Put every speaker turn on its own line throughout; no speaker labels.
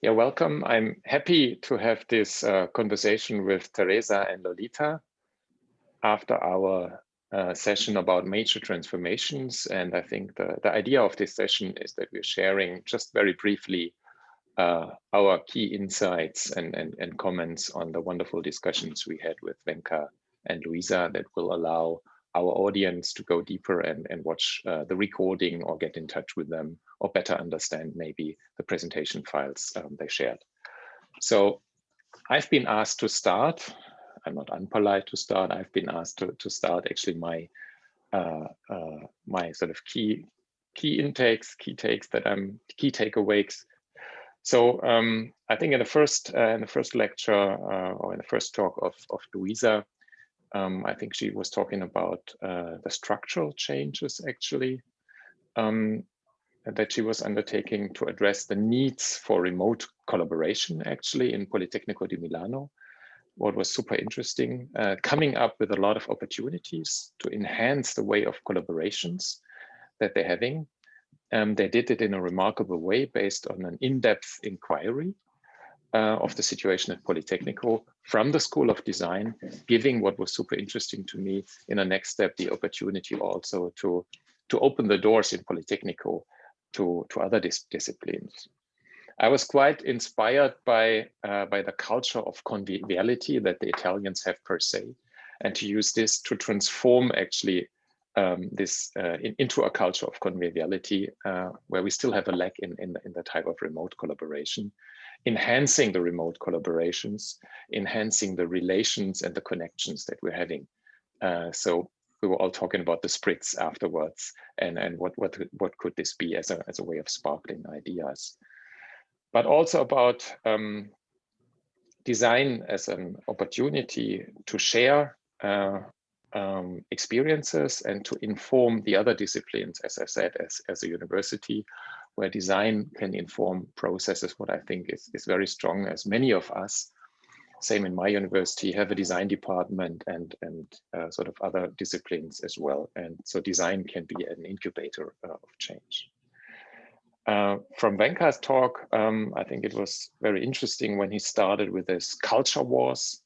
Yeah, welcome. I'm happy to have this conversation with Teresa and Lolita after our session about major transformations. And I think the idea of this session is that we're sharing just very briefly our key insights and comments on the wonderful discussions we had with Venka and Luisa that will allow our audience to go deeper and watch the recording or get in touch with them or better understand maybe the presentation files they shared. So I've been asked to start. I'm not unpolite to start. I've been asked to start actually my my sort of key intakes, key takeaways. So I think in the first lecture or in the first talk of Luisa, I think she was talking about the structural changes actually that she was undertaking to address the needs for remote collaboration actually in Politecnico di Milano. What was super interesting, coming up with a lot of opportunities to enhance the way of collaborations that they're having. They did it in a remarkable way based on an in-depth inquiry of the situation at Politecnico from the School of Design, giving what was super interesting to me in a next step, the opportunity also to open the doors in Politecnico to other disciplines. I was quite inspired by the culture of conviviality that the Italians have per se, and to use this to transform actually into a culture of conviviality where we still have a lack in the type of remote collaboration, enhancing the remote collaborations, enhancing the relations and the connections that we're having. So we were all talking about the spritz afterwards and what could this be as a way of sparkling ideas, but also about design as an opportunity to share experiences and to inform the other disciplines, as I said, as a university, where design can inform processes. What I think is very strong, as many of us, same in my university, have a design department and sort of other disciplines as well. And so design can be an incubator of change. From Venka's talk, I think it was very interesting when he started with this culture wars.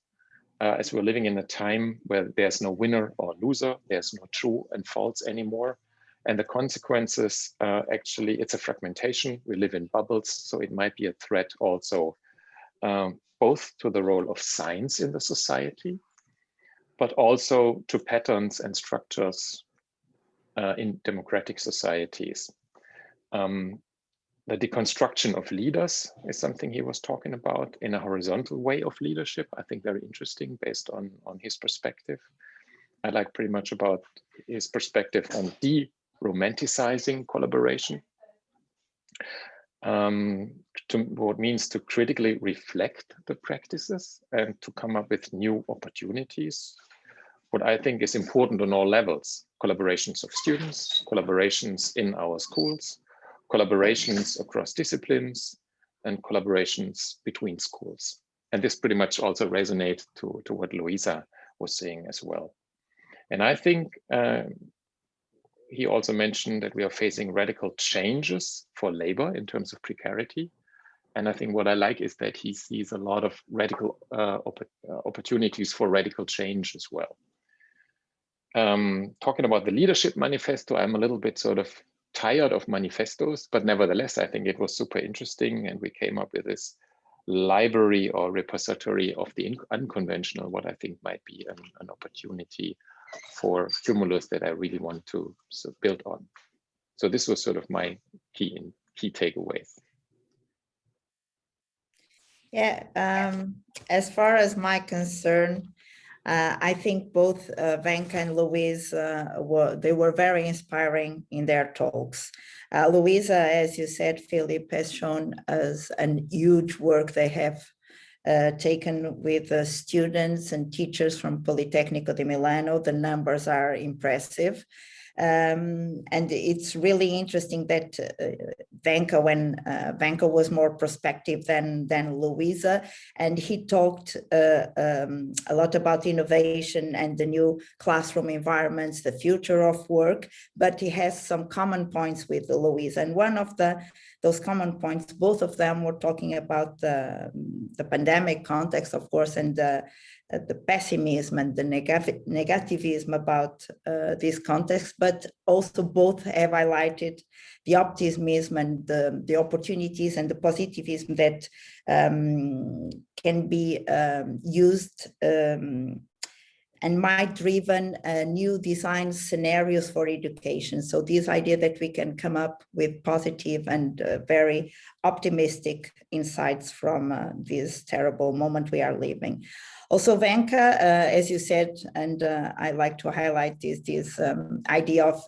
As we're living in a time where there's no winner or loser, there's no true and false anymore. And the consequences, actually, it's a fragmentation. We live in bubbles, so it might be a threat also, both to the role of science in the society, but also to patterns and structures in democratic societies. The deconstruction of leaders is something he was talking about in a horizontal way of leadership. I think very interesting based on his perspective. I like pretty much about his perspective on de-romanticizing collaboration. To what it means to critically reflect the practices and to come up with new opportunities. What I think is important on all levels: collaborations of students, collaborations in our schools, collaborations across disciplines, and collaborations between schools. And this pretty much also resonates to what Luisa was saying as well. And I think he also mentioned that we are facing radical changes for labor in terms of precarity. And I think what I like is that he sees a lot of radical opportunities for radical change as well. Talking about the leadership manifesto, I'm a little bit sort of tired of manifestos, but nevertheless, I think it was super interesting. And we came up with this library or repository of the unconventional, what I think might be an opportunity for stimulus that I really want to build on. So this was sort of my key takeaways.
Yeah, as far as my concern, I think both Venka and Louise were very inspiring in their talks. Louisa, as you said, Philipp, has shown us a huge work they have taken with students and teachers from Politecnico di Milano. The numbers are impressive. And it's really interesting that Wenke, when Wenke was more prospective than Louisa, and he talked a lot about innovation and the new classroom environments, the future of work, but he has some common points with Louisa. And one of those common points, both of them were talking about the pandemic context, of course, and the pessimism and the negativism about this context, but also both have highlighted the optimism and the opportunities and the positivism that can be used and might driven new design scenarios for education. So this idea that we can come up with positive and very optimistic insights from this terrible moment we are living. Also, Wenke, as you said, and I like to highlight this idea of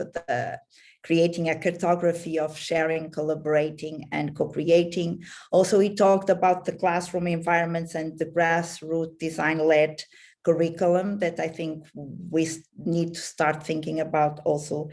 creating a cartography of sharing, collaborating, and co-creating. Also, he talked about the classroom environments and the grassroots design-led curriculum that I think we need to start thinking about also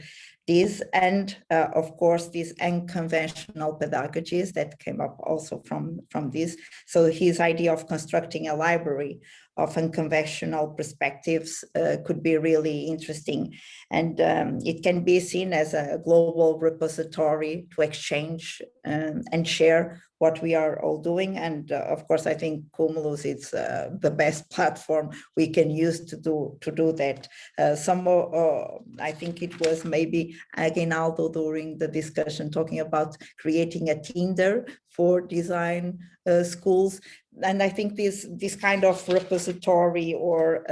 this, and of course these unconventional pedagogies that came up also from this. So his idea of constructing a library of unconventional perspectives could be really interesting, and it can be seen as a global repository to exchange and share what we are all doing. And of course, I think Cumulus is the best platform we can use to do that. I think it was maybe Aguinaldo during the discussion talking about creating a Tinder for design schools. And I think this kind of repository or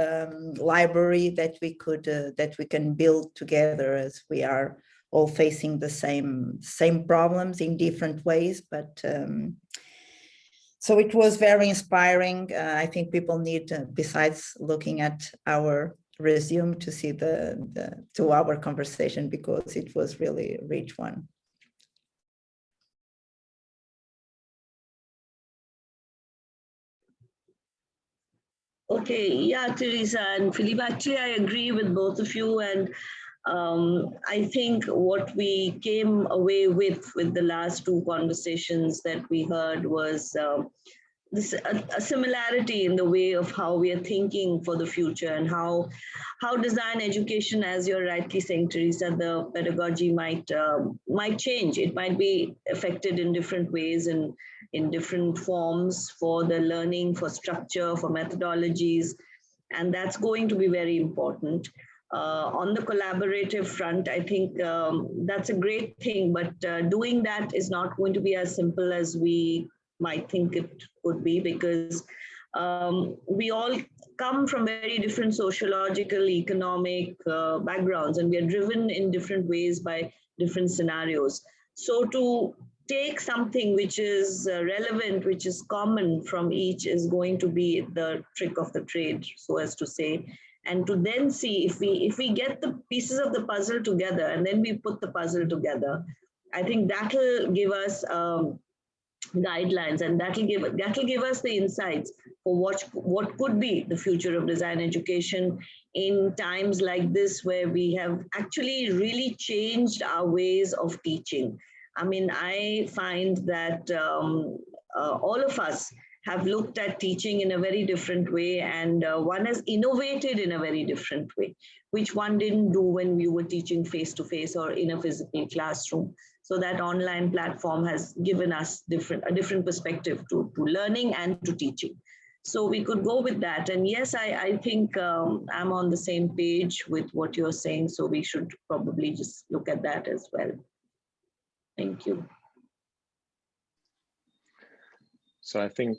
library that we can build together, as we are all facing the same problems in different ways. But so it was very inspiring. I think people need, besides looking at our resume, to see to our conversation, because it was really a rich one.
Okay, yeah, Teresa and Philipp, actually I agree with both of you, and I think what we came away with the last two conversations that we heard was a similarity in the way of how we are thinking for the future, and how design education, as you're rightly saying, Teresa, the pedagogy might change. It might be affected in different ways and in different forms for the learning, for structure, for methodologies, and that's going to be very important. On the collaborative front, I think that's a great thing, but doing that is not going to be as simple as we might think it would be, because we all come from very different sociological, economic backgrounds, and we are driven in different ways by different scenarios. So to take something which is relevant, which is common from each, is going to be the trick of the trade, so as to say, and to then see if we get the pieces of the puzzle together and then we put the puzzle together, I think that'll give us guidelines, and that'll give us the insights for what could be the future of design education in times like this, where we have actually really changed our ways of teaching. I mean, I find that all of us have looked at teaching in a very different way, and one has innovated in a very different way, which one didn't do when we were teaching face-to-face or in a physical classroom. So that online platform has given us a different perspective to learning and to teaching. So we could go with that. And yes, I think I'm on the same page with what you're saying. So we should probably just look at that as well. Thank you.
So I think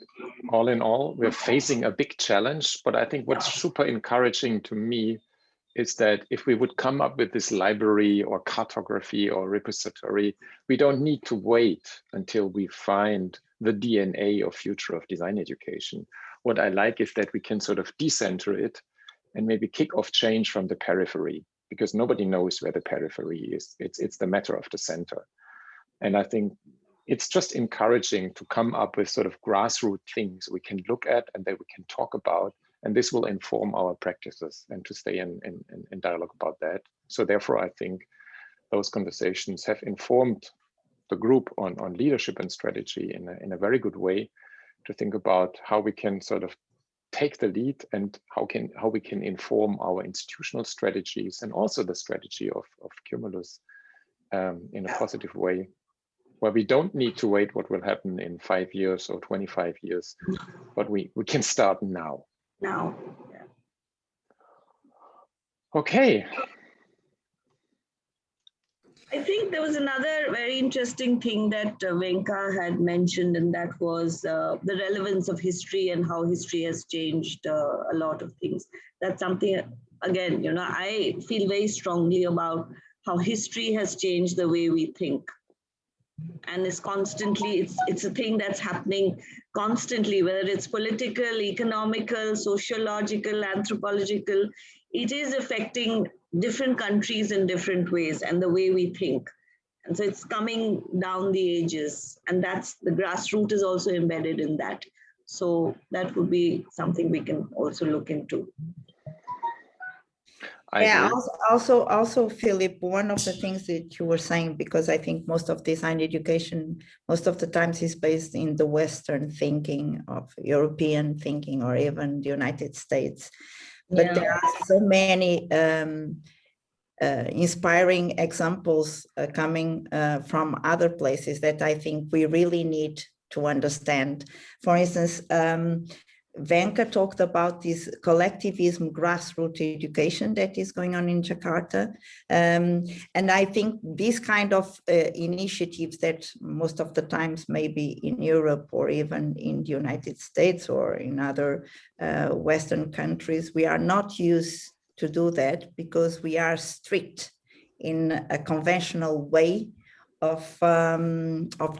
all in all, we're facing a big challenge, but I think what's super encouraging to me is that if we would come up with this library or cartography or repository, we don't need to wait until we find the DNA or future of design education. What I like is that we can sort of decenter it and maybe kick off change from the periphery, because nobody knows where the periphery is. It's the matter of the center. And I think it's just encouraging to come up with sort of grassroots things we can look at and that we can talk about, and this will inform our practices, and to stay in dialogue about that. So therefore, I think those conversations have informed the group on leadership and strategy in a very good way to think about how we can sort of take the lead and how we can inform our institutional strategies and also the strategy of Cumulus in a positive way, where we don't need to wait what will happen in 5 years or 25 years, but we can start now.
Now.
Okay.
I think there was another very interesting thing that Venka had mentioned, and that was the relevance of history and how history has changed a lot of things. That's something, again, you know, I feel very strongly about how history has changed the way we think. And it's constantly, it's a thing that's happening constantly, whether it's political, economical, sociological, anthropological, it is affecting different countries in different ways and the way we think. And so it's coming down the ages, and that's the grassroots is also embedded in that. So that would be something we can also look into.
Yeah, also, Philipp, one of the things that you were saying, because I think most of design education, most of the times is based in the Western thinking of European thinking or even the United States. But there are so many inspiring examples coming from other places that I think we really need to understand. For instance, Venka talked about this collectivism grassroots education that is going on in Jakarta. And I think these kind of initiatives that most of the times maybe in Europe or even in the United States or in other Western countries, we are not used to do that because we are strict in a conventional way of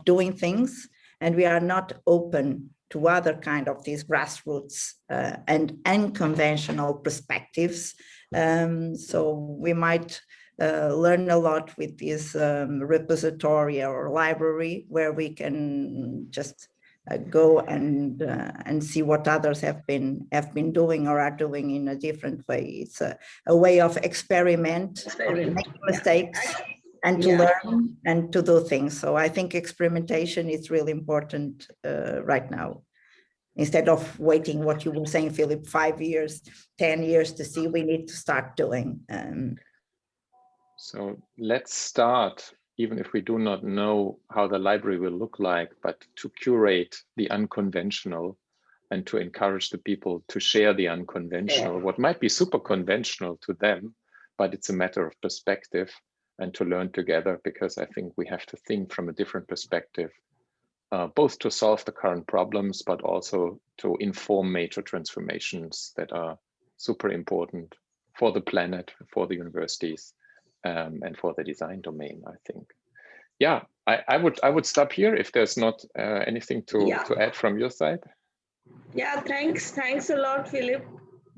doing things, and we are not open to other kind of these grassroots and unconventional perspectives. So we might learn a lot with this repository or library where we can just go and see what others have been doing or are doing in a different way. It's a way of experiment, make mistakes, and to learn and to do things. So I think experimentation is really important right now. Instead of waiting, what you were saying, Philipp, 5 years, 10 years to see, we need to start doing.
So let's start, even if we do not know how the library will look like, but to curate the unconventional and to encourage the people to share the unconventional, what might be super conventional to them, but it's a matter of perspective, and to learn together, because I think we have to think from a different perspective, both to solve the current problems, but also to inform major transformations that are super important for the planet, for the universities, and for the design domain, I think. Yeah, I would stop here if there's not anything to add from your side.
Yeah, thanks a lot, Philipp.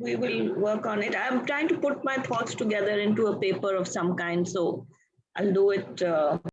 We will work on it. I'm trying to put my thoughts together into a paper of some kind, so I'll do it